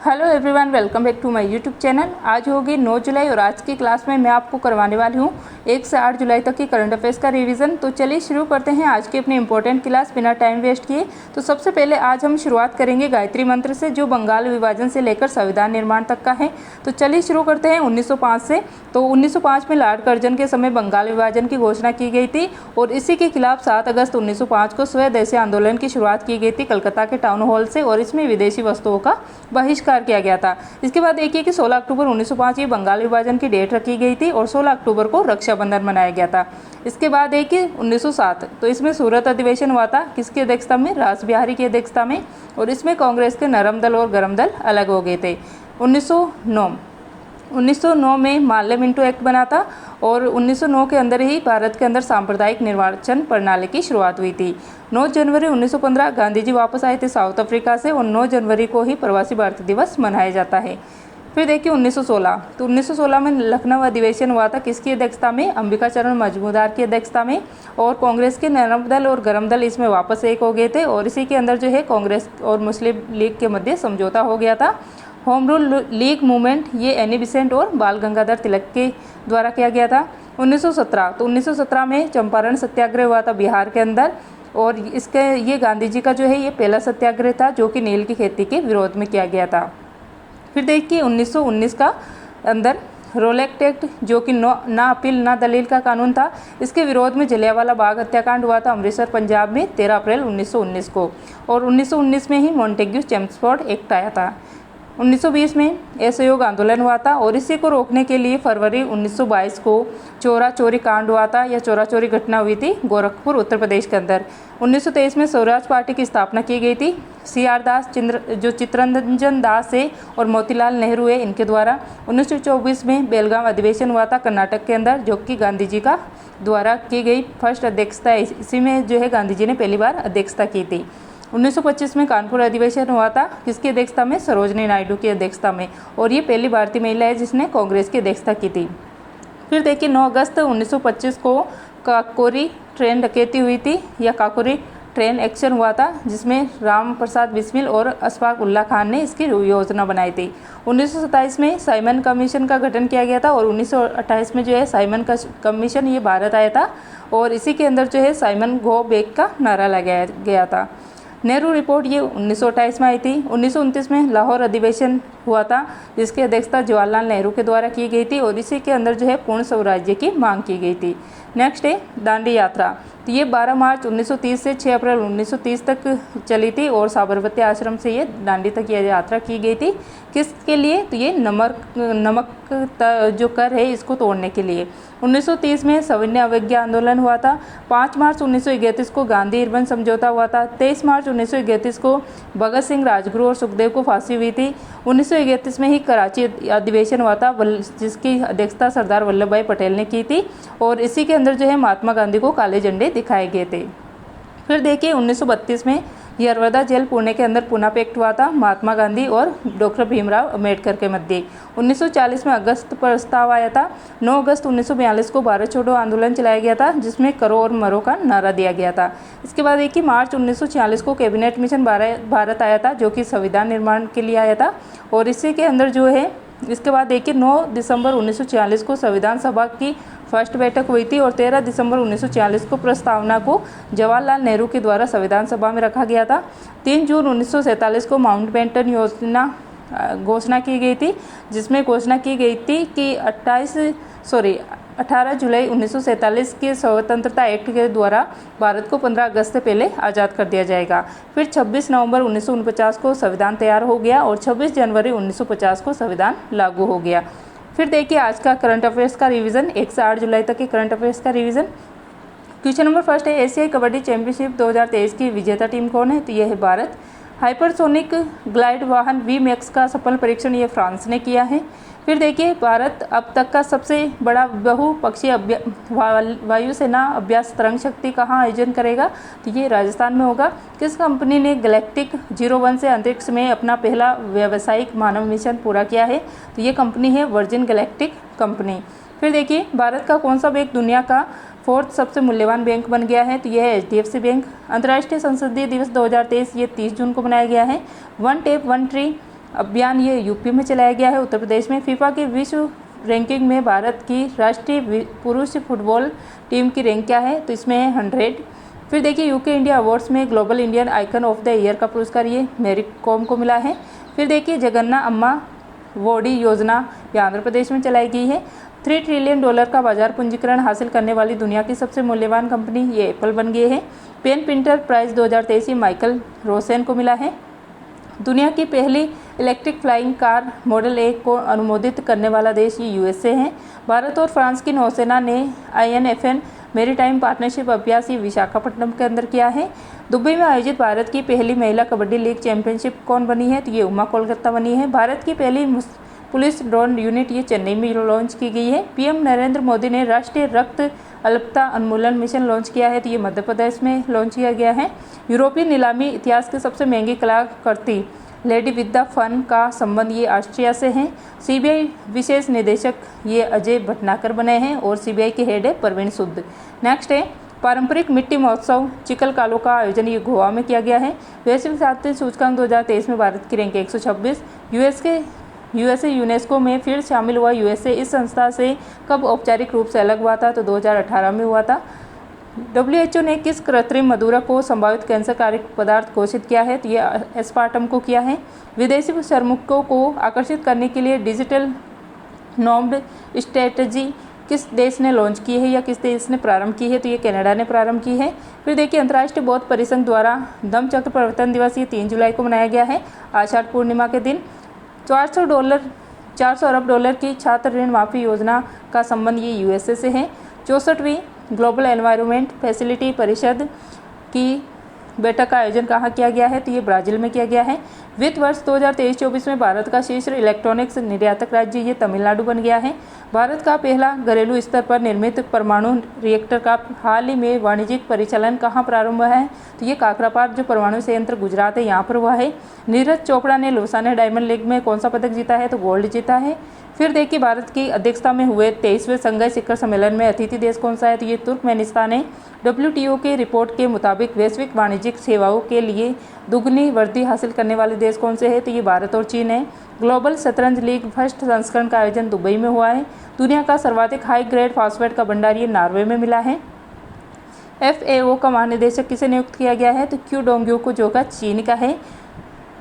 Hello everyone, welcome back to my YouTube channel. आज होगी 9 जुलाई और आज की क्लास में मैं आपको करवाने वाली हूँ 1 से 8 जुलाई तक की करंट अफेयर्स का रिवीजन। तो चलिए शुरू करते हैं आज की अपनी इंपॉर्टेंट क्लास बिना टाइम वेस्ट किए। तो सबसे पहले आज हम शुरुआत करेंगे गायत्री मंत्र से, जो बंगाल विभाजन से लेकर संविधान निर्माण तक का है। तो चलिए शुरू करते हैं 1905 से। तो 1905 में लॉर्ड कर्जन के समय बंगाल विभाजन की घोषणा की गई थी और इसी के खिलाफ 7 अगस्त 1905 को स्वदेशी आंदोलन की शुरुआत की गई थी कलकत्ता के टाउन हॉल से, और इसमें विदेशी वस्तुओं का बहिष्कार किया गया था। इसके बाद देखिए कि 16 अक्टूबर 1905 ये बंगाल विभाजन की डेट रखी गई थी और 16 अक्टूबर को रक्षाबंधन मनाया गया था। इसके बाद एक कि 1907, तो इसमें सूरत अधिवेशन हुआ था। किसकी अध्यक्षता में? रासबिहारी की अध्यक्षता में, और इसमें कांग्रेस के नरम दल और गरम दल अलग हो गए थे। 1909 में माल्य मिंटो एक्ट बना था और 1909 के अंदर ही भारत के अंदर सांप्रदायिक निर्वाचन प्रणाली की शुरुआत हुई थी। 9 जनवरी 1915 गांधी जी वापस आए थे साउथ अफ्रीका से और 9 जनवरी को ही प्रवासी भारतीय दिवस मनाया जाता है। फिर देखिए 1916, तो 1916 में लखनऊ अधिवेशन हुआ था। किसकी अध्यक्षता में? अंबिकाचरण मजूमदार की अध्यक्षता में, और कांग्रेस के नरम दल और गरम दल इसमें वापस एक हो गए थे और इसी के अंदर जो है कांग्रेस और मुस्लिम लीग के मध्य समझौता हो गया था। होम रूल लीग मूवमेंट ये एनी बेसेंट और बाल गंगाधर तिलक के द्वारा किया गया था। 1917, तो 1917 में चंपारण सत्याग्रह हुआ था बिहार के अंदर, और इसके ये गांधी जी का जो है ये पहला सत्याग्रह था जो कि नील की खेती के विरोध में किया गया था। फिर देखिए 1919 का अंदर रोलेक्ट एक्ट, जो कि ना अपील ना दलील का कानून था। इसके विरोध में जलियांवाला बाग हत्याकांड हुआ था अमृतसर पंजाब में 13 अप्रैल 1919 को, और 1919 में ही मॉन्टेग्यू चेम्सफोर्ड एक्ट आया था। 1920 में असहयोग आंदोलन हुआ था और इसी को रोकने के लिए फरवरी 1922 को चोरा चोरी कांड हुआ था, या चोरा चोरी घटना हुई थी गोरखपुर उत्तर प्रदेश के अंदर। 1923 में स्वराज पार्टी की स्थापना की गई थी। CR दास, जो चित्तरंजन दास है और मोतीलाल नेहरू है, इनके द्वारा। 1924 में बेलगाम अधिवेशन हुआ था कर्नाटक के अंदर, जो कि गांधी जी का द्वारा की गई फर्स्ट अध्यक्षता। इसी में जो है गांधी जी ने पहली बार अध्यक्षता की थी। 1925 में कानपुर अधिवेशन हुआ था। किसकी अध्यक्षता में? सरोजनी नायडू की अध्यक्षता में, और ये पहली भारतीय महिला है जिसने कांग्रेस की अध्यक्षता की थी। फिर देखिए 9 अगस्त 1925 को काकोरी ट्रेन डकैती हुई थी, या काकोरी ट्रेन एक्शन हुआ था, जिसमें राम प्रसाद बिस्मिल और अशफाक उल्ला खान ने इसकी योजना बनाई थी। 1927 में साइमन कमीशन का गठन किया गया था और 1928 में जो है साइमन का कमीशन ये भारत आया था, और इसी के अंदर जो है साइमन गो बैक का नारा लगाया गया था। नेहरू रिपोर्ट ये 1928 में आई थी। 1929 में लाहौर अधिवेशन हुआ था, जिसकी अध्यक्षता जवाहरलाल नेहरू के द्वारा की गई थी, और इसी के अंदर जो है पूर्ण स्वराज्य की मांग की गई थी। नेक्स्ट है दांडी यात्रा, तो ये 12 मार्च 1930 से 6 अप्रैल 1930 तक चली थी, और साबरमती आश्रम से ये दांडी तक ये यात्रा की गई थी। किसके लिए? तो ये नमक जो कर है इसको तोड़ने के लिए। 1930 में सविनय अवज्ञा आंदोलन हुआ था। 5 मार्च 1931 को गांधी इरबन समझौता हुआ था। 23 मार्च 1931 को भगत सिंह, राजगुरु और सुखदेव को फांसी हुई थी। 1931 में ही कराची अधिवेशन हुआ था, जिसकी अध्यक्षता सरदार वल्लभ भाई पटेल ने की थी, और इसी के अंदर जो है महात्मा गांधी को काले झंडे दिखाए गए थे। फिर देखिए 1932 में यरवदा जेल पुणे के अंदर पुना पैक्ट हुआ था महात्मा गांधी और डॉक्टर भीमराव अम्बेडकर के मध्य। 1940 में अगस्त प्रस्ताव आया था। 9 अगस्त 1942 को भारत छोड़ो आंदोलन चलाया गया था, जिसमें करो और मरो का नारा दिया गया था। इसके बाद देखिए मार्च 1946 को कैबिनेट मिशन भारत आया था, जो कि संविधान निर्माण के लिए आया था, और इसी के अंदर जो है इसके बाद देखिए 9 दिसंबर 1946 को संविधान सभा की फर्स्ट बैठक हुई थी, और 13 दिसंबर 1946 को प्रस्तावना को जवाहरलाल नेहरू के द्वारा संविधान सभा में रखा गया था। 3 जून 1947 को माउंटबेटन योजना घोषणा की गई थी, जिसमें घोषणा की गई थी कि 18 जुलाई 1947 के स्वतंत्रता एक्ट के द्वारा भारत को 15 अगस्त से पहले आज़ाद कर दिया जाएगा। फिर 26 नवंबर 1949 को संविधान तैयार हो गया और 26 जनवरी 1950 को संविधान लागू हो गया। फिर देखिए आज का करंट अफेयर्स का रिवीजन, 1 से 8 जुलाई तक के करंट अफेयर्स का रिवीजन। क्वेश्चन नंबर फर्स्ट है, एशियाई कबड्डी चैंपियनशिप 2023 की विजेता टीम कौन है? तो यह है भारत। हाइपरसोनिक ग्लाइड वाहन VMAX का सफल परीक्षण ये फ्रांस ने किया है। फिर देखिए भारत अब तक का सबसे बड़ा बहुपक्षीय वायुसेना अभ्यास तरंग शक्ति कहाँ आयोजन करेगा? तो ये राजस्थान में होगा। किस कंपनी ने गैलेक्टिक 01 से अंतरिक्ष में अपना पहला व्यावसायिक मानव मिशन पूरा किया है? तो ये कंपनी है वर्जिन गैलेक्टिक कंपनी। फिर देखिए भारत का कौन सा बैंक दुनिया का 4th सबसे मूल्यवान बैंक बन गया है? तो यह है HDFC बैंक। अंतर्राष्ट्रीय संसदीय दिवस 2023 ये 30 जून को मनाया गया है। वन टेप वन ट्री अभियान ये यूपी में चलाया गया है। उत्तर प्रदेश में फीफा की विश्व रैंकिंग में भारत की राष्ट्रीय पुरुष फुटबॉल टीम की रैंक क्या है, तो इसमें है 100। फिर देखिए यूके इंडिया अवार्ड्स में global Indian icon of the year का पुरस्कार ये मैरी कॉम को मिला है। फिर देखिए जगन्ना अम्मा वोडी योजना ये आंध्र प्रदेश में चलाई गई है। $3 ट्रिलियन का बाजार पूंजीकरण हासिल करने वाली दुनिया की सबसे मूल्यवान कंपनी ये एप्पल बन गई है। Pen printer prize 2023 Michael Rosen को मिला है। दुनिया की पहली इलेक्ट्रिक फ्लाइंग कार मॉडल 1 को अनुमोदित करने वाला देश ये यूएसए है। भारत और फ्रांस की नौसेना ने INFN मैरीटाइम पार्टनरशिप अभ्यास ये विशाखापट्टनम के अंदर किया है। दुबई में आयोजित भारत की पहली महिला कबड्डी लीग चैंपियनशिप कौन बनी है, तो ये उमा कोलकाता बनी है। भारत की पहली पुलिस ड्रोन यूनिट ये चेन्नई में लॉन्च की गई है। पीएम नरेंद्र मोदी ने राष्ट्रीय रक्त अल्पता उन्मूलन मिशन लॉन्च किया है, तो ये मध्य प्रदेश में लॉन्च किया गया है। यूरोपीय नीलामी इतिहास की सबसे महंगी कलाकृति लेडी विद द फन का संबंध ये ऑस्ट्रिया से है। सीबीआई विशेष निदेशक ये अजय भटनागर बने हैं और सीबीआई के हेड है प्रवीण सूद। नेक्स्ट है पारंपरिक मिट्टी महोत्सव चिकलकालो का आयोजन ये गोवा में किया गया है। वैश्विक साहित्य सूचकांक 2023 में भारत की रैंक 126। यूएसए यूनेस्को में फिर शामिल हुआ। यूएसए इस संस्था से कब औपचारिक रूप से अलग हुआ था, तो 2018 में हुआ था। WHO ने किस कृत्रिम मदिरा को संभावित कैंसर कारक पदार्थ घोषित किया है, तो ये एस्पार्टम को किया है। विदेशी श्रमिकों को आकर्षित करने के लिए डिजिटल नॉम्ड स्ट्रेटजी किस देश ने लॉन्च की है या किस देश ने प्रारंभ की है, तो ये कनाडा ने प्रारंभ की है। फिर देखिए अंतर्राष्ट्रीय बौद्ध परिसंघ द्वारा धम्मचक्र प्रवर्तन दिवस ये 3 जुलाई को मनाया गया है, आषाढ़ पूर्णिमा के दिन। $400 अरब की छात्र ऋण माफी योजना का संबंध ये यूएसए से है। 64वीं ग्लोबल एनवायरनमेंट फैसिलिटी परिषद की बैठक का आयोजन कहाँ किया गया है, तो ये ब्राजील में किया गया है। वित्त वर्ष 2023-24 में भारत का शीर्ष इलेक्ट्रॉनिक्स निर्यातक राज्य ये तमिलनाडु बन गया है। भारत का पहला घरेलू स्तर पर निर्मित परमाणु रिएक्टर का हाल ही में वाणिज्यिक परिचालन कहाँ प्रारंभ हुआ है, तो ये काकरापार जो परमाणु संयंत्र गुजरात है यहाँ पर हुआ है। नीरज चोपड़ा ने लोसाने डायमंड लीग में कौन सा पदक जीता है, तो गोल्ड जीता है। फिर देखिए भारत की अध्यक्षता में हुए 23वें संघाई शिखर सम्मेलन में अतिथि देश कौन सा है, तो ये तुर्कमेनिस्तान है। WTO के रिपोर्ट के मुताबिक वैश्विक वाणिज्यिक सेवाओं के लिए दुगनी वृद्धि हासिल करने वाले देश कौन से हैं, तो ये भारत और चीन है। ग्लोबल शतरंज लीग फर्स्ट संस्करण का आयोजन दुबई में हुआ है। दुनिया का सर्वाधिक हाई ग्रेड फॉस्फेट का भंडार ये नॉर्वे में मिला है। FAO का महानिदेशक किसे नियुक्त किया गया है, तो क्यू डोंग्यू को, जो का चीन का है।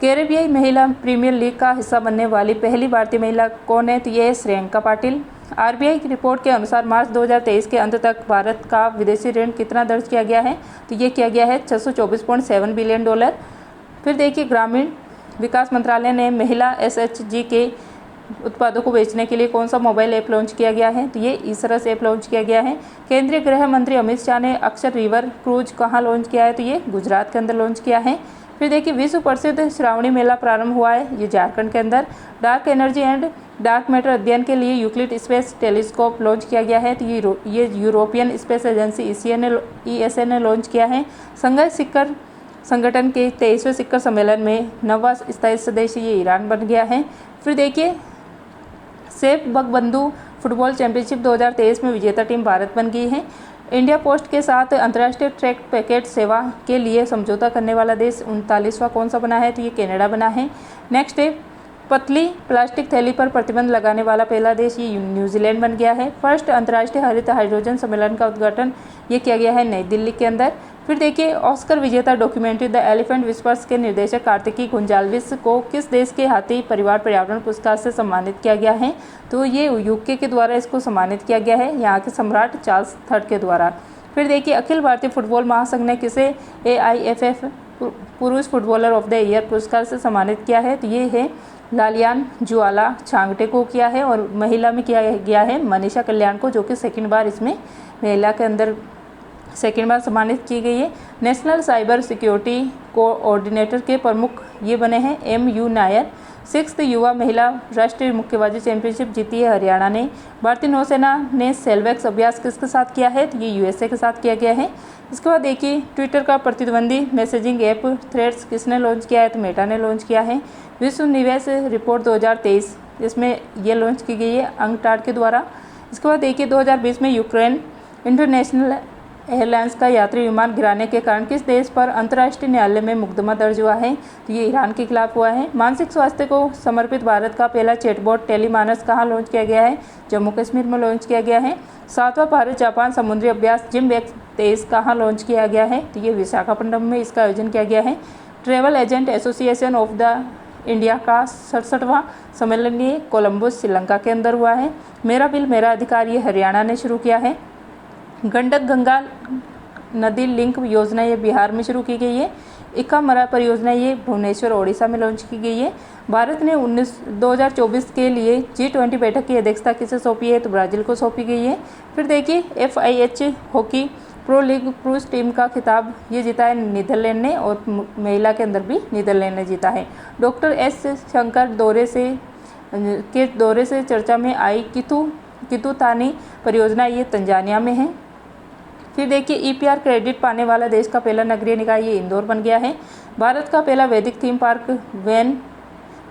कैरेबियाई महिला प्रीमियर लीग का हिस्सा बनने वाली पहली भारतीय महिला कौन है, तो ये है श्रियंका पाटिल। RBI की रिपोर्ट के अनुसार मार्च 2023 के अंत तक भारत का विदेशी ऋण कितना दर्ज किया गया है, तो ये किया गया है $624.7 बिलियन। फिर देखिए ग्रामीण विकास मंत्रालय ने महिला SHG के उत्पादों को बेचने के लिए कौन सा मोबाइल ऐप लॉन्च किया गया है, तो ये ईसरस ऐप लॉन्च किया गया है। केंद्रीय गृह मंत्री अमित शाह ने अक्षर रिवर क्रूज कहाँ लॉन्च किया है, तो ये गुजरात के अंदर लॉन्च किया है। फिर देखिए विश्व प्रसिद्ध श्रावणी मेला प्रारंभ हुआ है, ये झारखंड के अंदर। Dark energy and dark matter अध्ययन के लिए यूक्लिड स्पेस टेलीस्कोप लॉन्च किया गया है, तो ये यूरोपियन स्पेस एजेंसी ESA ने लॉन्च किया है। संघाई शिखर संगठन के 23वें शिखर सम्मेलन में 9वां स्थायी सदस्य ये ईरान बन गया है। फिर देखिए सेफ बंगबंधु फुटबॉल चैंपियनशिप 2023 में विजेता टीम भारत बन गई है। इंडिया पोस्ट के साथ अंतर्राष्ट्रीय ट्रैक पैकेट सेवा के लिए समझौता करने वाला देश 39वां कौन सा बना है, तो ये कनाडा बना है। नेक्स्ट है पतली प्लास्टिक थैली पर प्रतिबंध लगाने वाला पहला देश ये न्यूजीलैंड बन गया है। फर्स्ट अंतर्राष्ट्रीय हरित हाइड्रोजन सम्मेलन का उद्घाटन ये किया गया है नई दिल्ली के अंदर। फिर देखिए ऑस्कर विजेता डॉक्यूमेंट्री द एलिफेंट विस्पर्स के निर्देशक कार्तिकी गुंजाल्विस को किस देश के हाथी परिवार पर्यावरण पुरस्कार से सम्मानित किया गया है, तो ये यूके के द्वारा इसको सम्मानित किया गया है, यहाँ के सम्राट चार्ल्स III के द्वारा। फिर देखिए अखिल भारतीय फुटबॉल महासंघ ने किसे AIFF पुरुष फुटबॉलर ऑफ द ईयर पुरस्कार से सम्मानित किया है, तो ये है लालियान जुआला छांगटे को किया है। और महिला में किया गया है मनीषा कल्याण को, जो कि सेकंड बार इसमें महिला के अंदर सेकंड बार सम्मानित की गई है। नेशनल साइबर सिक्योरिटी कोऑर्डिनेटर के प्रमुख ये बने हैं MU नायर। 6th युवा महिला राष्ट्रीय मुक्केबाजी चैंपियनशिप जीती है हरियाणा ने। भारतीय नौसेना ने सेलवेक्स अभ्यास किसके साथ किया है, तो ये USA के साथ किया गया है। इसके बाद देखिए ट्विटर का प्रतिद्वंदी मैसेजिंग ऐप थ्रेड्स किसने लॉन्च किया है, तो मेटा ने लॉन्च किया है। विश्व निवेश रिपोर्ट 2023 इसमें ये लॉन्च की गई है अंकटाड के द्वारा। इसके बाद देखिए 2020 में यूक्रेन इंटरनेशनल एयरलाइंस का यात्री विमान गिराने के कारण किस देश पर अंतर्राष्ट्रीय न्यायालय में मुकदमा दर्ज हुआ है? तो ये ईरान के खिलाफ हुआ है। मानसिक स्वास्थ्य को समर्पित भारत का पहला चैटबॉट टेलीमानस कहाँ लॉन्च किया गया है? जम्मू कश्मीर में लॉन्च किया गया है। 7वां भारत जापान समुद्री अभ्यास जिम्बैक्स कहाँ लॉन्च किया गया है? तो ये विशाखापट्टनम में इसका आयोजन किया गया है। Travel agent association of the India का 67वां सम्मेलन ये कोलंबस श्रीलंका के अंदर हुआ है। मेरा बिल मेरा अधिकार ये हरियाणा ने शुरू किया है। गंडक गंगा नदी लिंक योजना ये बिहार में शुरू की गई है। इक्का मरा परियोजना ये भुवनेश्वर ओडिशा में लॉन्च की गई है। भारत ने 2024 के लिए G20 बैठक की अध्यक्षता किसे सौंपी है? तो ब्राज़ील को सौंपी गई है। फिर देखिए FIH हॉकी प्रो लीग पुरुष टीम का खिताब ये जीता है नीदरलैंड ने और महिला के अंदर भी नीदरलैंड ने जीता है। डॉक्टर S शंकर दौरे से चर्चा में आई कितुतानी परियोजना ये तंजानिया में है। फिर देखिए EPR क्रेडिट पाने वाला देश का पहला नगरीय निकाय ये इंदौर बन गया है। भारत का पहला वैदिक थीम पार्क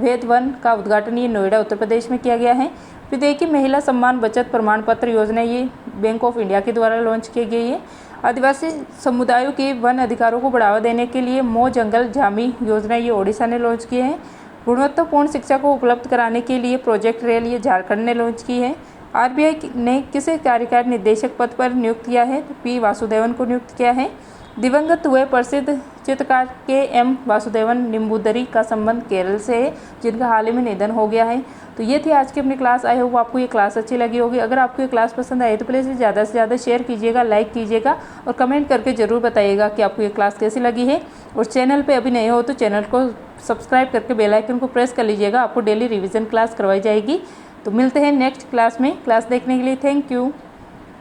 वेद वन का उद्घाटन ये नोएडा उत्तर प्रदेश में किया गया है। फिर देखिए महिला सम्मान बचत प्रमाण पत्र योजना ये बैंक ऑफ इंडिया के द्वारा लॉन्च की गई है। आदिवासी समुदायों के वन अधिकारों को बढ़ावा देने के लिए मो जंगल झामी योजना ये ओडिशा ने लॉन्च की है। गुणवत्तापूर्ण शिक्षा को उपलब्ध कराने के लिए प्रोजेक्ट रेल ये झारखंड ने लॉन्च की है। RBI ने किसे कार्यकारी निदेशक पद पर नियुक्त किया है? तो P वासुदेवन को नियुक्त किया है। दिवंगत हुए प्रसिद्ध चित्रकार KM वासुदेवन निम्बूदरी का संबंध केरल से है, जिनका हाल ही में निधन हो गया है। तो ये थी आज की अपनी क्लास। आई होप आपको ये क्लास अच्छी लगी होगी। अगर आपको ये क्लास पसंद आई तो प्लीज़ ज़्यादा से ज़्यादा शेयर कीजिएगा, लाइक कीजिएगा और कमेंट करके ज़रूर बताइएगा कि आपको ये क्लास कैसी लगी है। और चैनल पे अभी नए हो तो चैनल को सब्सक्राइब करके बेल आइकन को प्रेस कर लीजिएगा। आपको डेली रिवीजन क्लास करवाई जाएगी। तो मिलते हैं नेक्स्ट क्लास में। क्लास देखने के लिए थैंक यू।